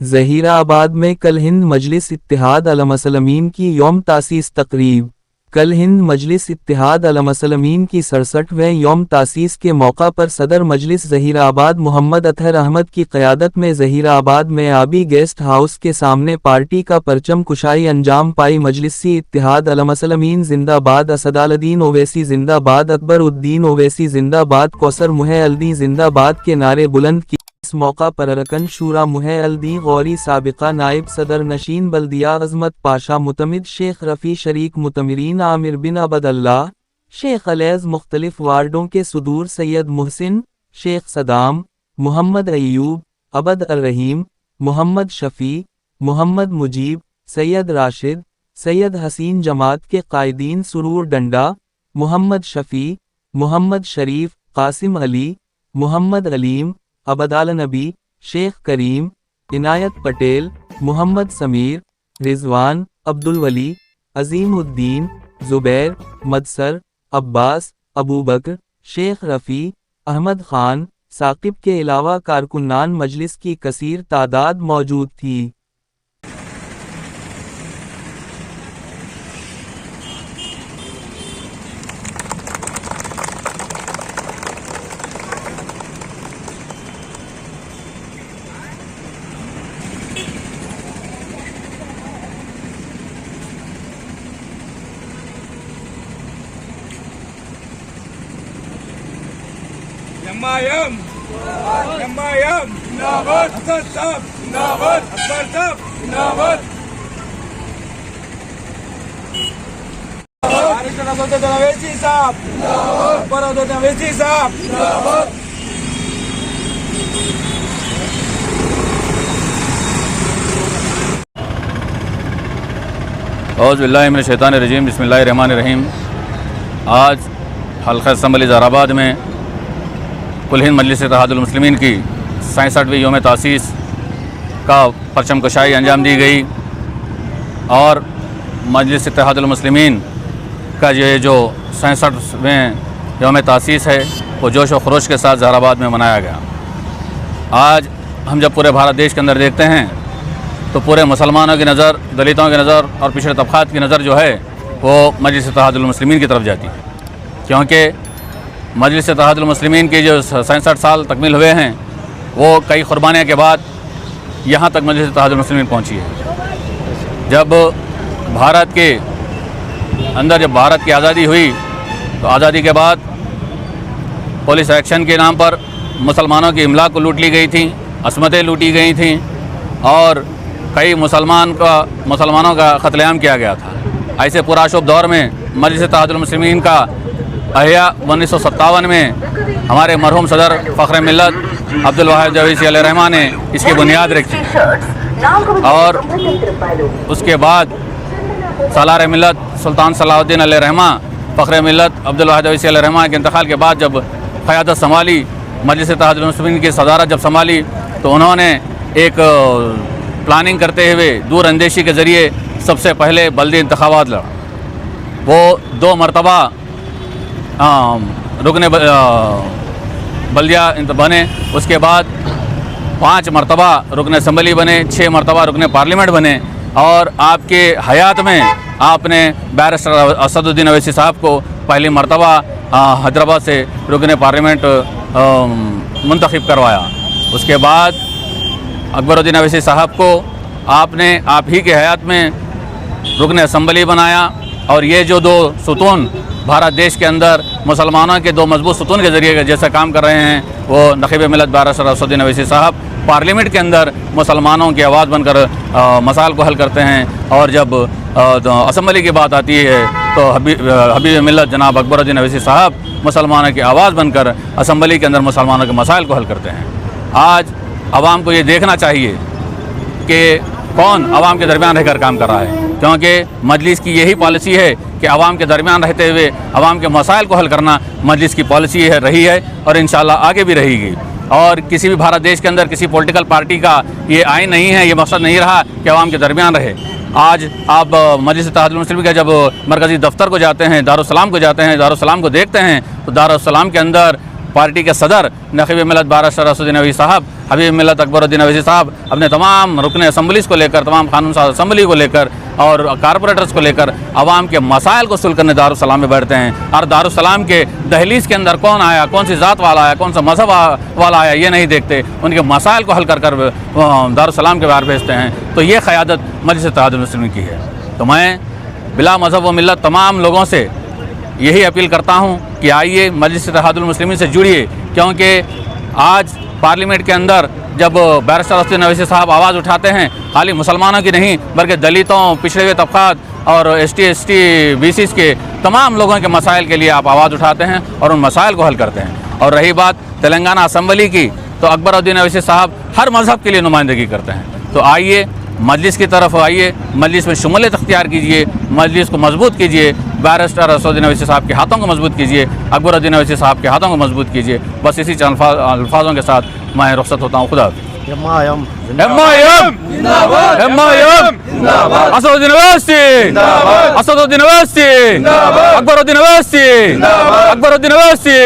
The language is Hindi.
ज़हीराबाद में कल हिंद मजलिस इत्तेहाद अल-मुस्लिमीन की यौम तासीस तकरीब। कल हिंद मजलिस इत्तेहाद अल-मुस्लिमीन की 67वें यौम तासीस के मौका पर सदर मजलिस ज़हीराबाद मोहम्मद अतहर अहमद की क़यादत में ज़हीराबाद में आबी गेस्ट हाउस के सामने पार्टी का परचम कुशाई अंजाम पाई। मजलिसी इत्तेहाद अल-मुस्लिमीन जिंदाबाद, असदालुद्दीन ओवैसी जिंदाबाद, अकबर उद्दीन ओवैसी जिंदाबाद, कौसर मुहे-अल-दी जिंदाबाद के नारे बुलंद किए। इस मौका पर अरकन शूरा मुहे-अल-दी गौरी, साबिका नायब सदर नशीन बल्दिया अज़मत पाशा, मुतमिद शेख रफ़ी, शरीक मुतमिरीन आमिर बिन अबदल्ला, शेख अलैज़, मुख्तलिफ वार्डों के सुदूर सैयद मुहसिन, शेख सदाम, मोहम्मद अयूब, अबद अर-रहीम, मोहम्मद शफ़ी, मोहम्मद मुजीब, सैयद राशिद, सैयद हसीन, जमात के कायदीन सुरूर डंडा, मोहम्मद शफ़ी, मोहम्मद शरीफ, कासिम अली, मोहम्मद अलीम, अबदाल नबी, शेख करीम, इनायत पटेल, मोहम्मद समीर, रिजवान, अब्दुल वली, अजीम उद्दीन, जुबैर, मदसर, अब्बास, अबू बकर, शेख रफ़ी, अहमद खान, साकिब के अलावा कारकुनान मजलिस की कसीर तादाद मौजूद थी। Yamayam, Yamayam, Nabad, Hasan Sahab, Nabad, Akbar Sahab, Nabad. Arishana Dota Navesi Sahab, Nabad. Akbar Dota Navesi Sahab, Nabad. औज़ु बिल्लाहि मिनश शैतानिर रजीम, बिस्मिल्लाहिर रहमानिर रहीम। आज हल्का असम्बली ज़हीराबाद में कुल हिंद मजलिस इत्तेहादुल मुस्लिमीन की 67वीं यौम तासीस का परचम कुशाई अंजाम दी गई और मजलिस इत्तेहादुल मुस्लिमीन का ये जो 67वें यौम तासीस है वो जोश व खरोश के साथ ज़हीराबाद में मनाया गया। आज हम जब पूरे भारत देश के अंदर देखते हैं तो पूरे मुसलमानों की नज़र, दलितों की नज़र और पिछड़े तबक़ात की नज़र जो है वो मजलिस इत्तेहादुल मुस्लिमीन की तरफ जाती है, क्योंकि मजलिस इत्तेहादुल मुस्लिमीन के जो 67 साल तकमील हुए हैं वो कई कुर्बानियों के बाद यहाँ तक मजलिस इत्तेहादुल मुस्लिमीन पहुँची है। जब भारत के अंदर जब भारत की आज़ादी हुई तो आज़ादी के बाद पुलिस एक्शन के नाम पर मुसलमानों की इमलाक को लूट ली गई थी, असमतें लूटी गई थीं और कई मुसलमानों का क़त्लेआम किया गया था। ऐसे पुराशुभ दौर में मजलिस इत्तेहादुल मुस्लिमीन का अहिया 1957 में हमारे मरहूम सदर फ़ख्र मिल्लत अब्दुल वाहिद ओवैसी अलैहिर्रहमा ने इसकी बुनियाद रखी और उसके बाद सालार मिल्लत सुल्तान सलाहुद्दीन अलैहिर्रहमा फ़ख्र मिल्लत अब्दुल वाहिद ओवैसी अलैहिर्रहमा के इंतकाल के बाद जब क़यादत संभाली, मजलिस इत्तेहादुल मुस्लिमीन की सदारत जब संभाली तो उन्होंने एक प्लानिंग करते हुए दूर अंदेशी के ज़रिए सबसे पहले बल्दी इंतखाबात लड़ा। वो 2 मरतबा रुकने बल्दिया बने, उसके बाद 5 मरतबा रुकन असम्बली बने, 6 मरतबा रुकन पार्लियामेंट बने और आपके हयात में आपने बैरिस्टर असदुद्दीन ओवैसी साहब को पहली मरतबा हैदराबाद से रुकन पार्लियामेंट मुंतखब करवाया। उसके बाद अकबरुद्दीन ओवैसी साहब को आपने आप ही के हयात में रुकन असम्बली बनाया और ये जो 2 सुतून भारत देश के अंदर मुसलमानों के 2 मजबूत सुतून के ज़रिए जैसा काम कर रहे हैं वो नक़ीब मिल्लत बैरिस्टर असदुद्दीन ओवैसी साहब पार्लियामेंट के अंदर मुसलमानों की आवाज़ बनकर मसाइल को हल करते हैं और जब असम्बली की बात आती है तो हबीब मिल्लत जनाब अकबरुद्दीन ओवैसी साहब मुसलमानों की आवाज़ बनकर असम्बली के अंदर मुसलमानों के मसाइल को हल करते हैं। आज आवाम को ये देखना चाहिए कि कौन आवाम के दरमियान रहकर काम कर रहा है, क्योंकि मजलिस की यही पॉलिसी है कि आवाम के दरमियान रहते हुए आवाम के मसाइल को हल करना मजलिस की पॉलिसी है, रही है और इंशाअल्लाह आगे भी रहेगी। और किसी भी भारत देश के अंदर किसी पॉलिटिकल पार्टी का ये आइन नहीं है, ये मकसद नहीं रहा कि आवाम के दरमियान रहे। आज आप मजलिस इत्तेहादुल मुस्लिमीन का जब मरकज़ी दफ्तर को जाते हैं, दारुस्सलाम को जाते हैं, दारुस्सलाम को देखते हैं तो दारुस्सलाम के अंदर पार्टी के सदर नक़ीब मिल्लत बैरिस्टर असदुद्दीन अवैसी साहब, हबीब मिल्लत अकबरुद्दीन अवैसी साहब अपने तमाम रुकन असम्बलीज़ को लेकर, तमाम कानून साज असम्बली को लेकर और कारपोरेटर्स को लेकर आवाम के मसाइल को सुल करने दारुस्सलाम में बैठते हैं। और दारुस्सलाम के दहलीज़ के अंदर कौन आया, कौन सी ज़ात वाला आया, कौन सा मज़हब वाला आया, ये नहीं देखते, उनके मसाइल को हल कर कर दारुस्सलाम के बाहर भेजते हैं। तो ये क़यादत मजलिस इत्तेहादुल मुस्लिमीन की है। तो मैं बिला मज़हब व मिल्लत तमाम लोगों से यही अपील करता हूँ कि आइए मजलिस इत्तेहादुल मुस्लिमीन से जुड़िए, क्योंकि आज पार्लियामेंट के अंदर जब बैरिस्टर असदुद्दीन अवैसी साहब आवाज़ उठाते हैं, खाली मुसलमानों की नहीं बल्कि दलितों, पिछड़े हुए तबक़ात और ST BCs के तमाम लोगों के मसाइल के लिए आप आवाज़ उठाते हैं और उन मसाइल को हल करते हैं। और रही बात तेलंगाना असम्बली की, तो अकबरुद्दीन अवैसी साहब हर मज़हब के लिए नुमाइंदगी करते हैं। तो आइए मजलिस की तरफ आइए, मजलिस में शुमूलियत अख्तियार कीजिए, मजलिस को मजबूत कीजिए, बैरिस्टर असदुद्दीन अवैसी साहब के हाथों को मजबूत कीजिए, अकबरुद्दीन अवैसी साहब के हाथों को मजबूत कीजिए। बस इसी अल्फाजों के साथ मैं रुखसत होता हूँ। खुदा असदुद्दीन अवैसी, असदुद्दीन अवैसी, अकबरुद्दीन अवैसी, अकबरुद्दीन अवैसी।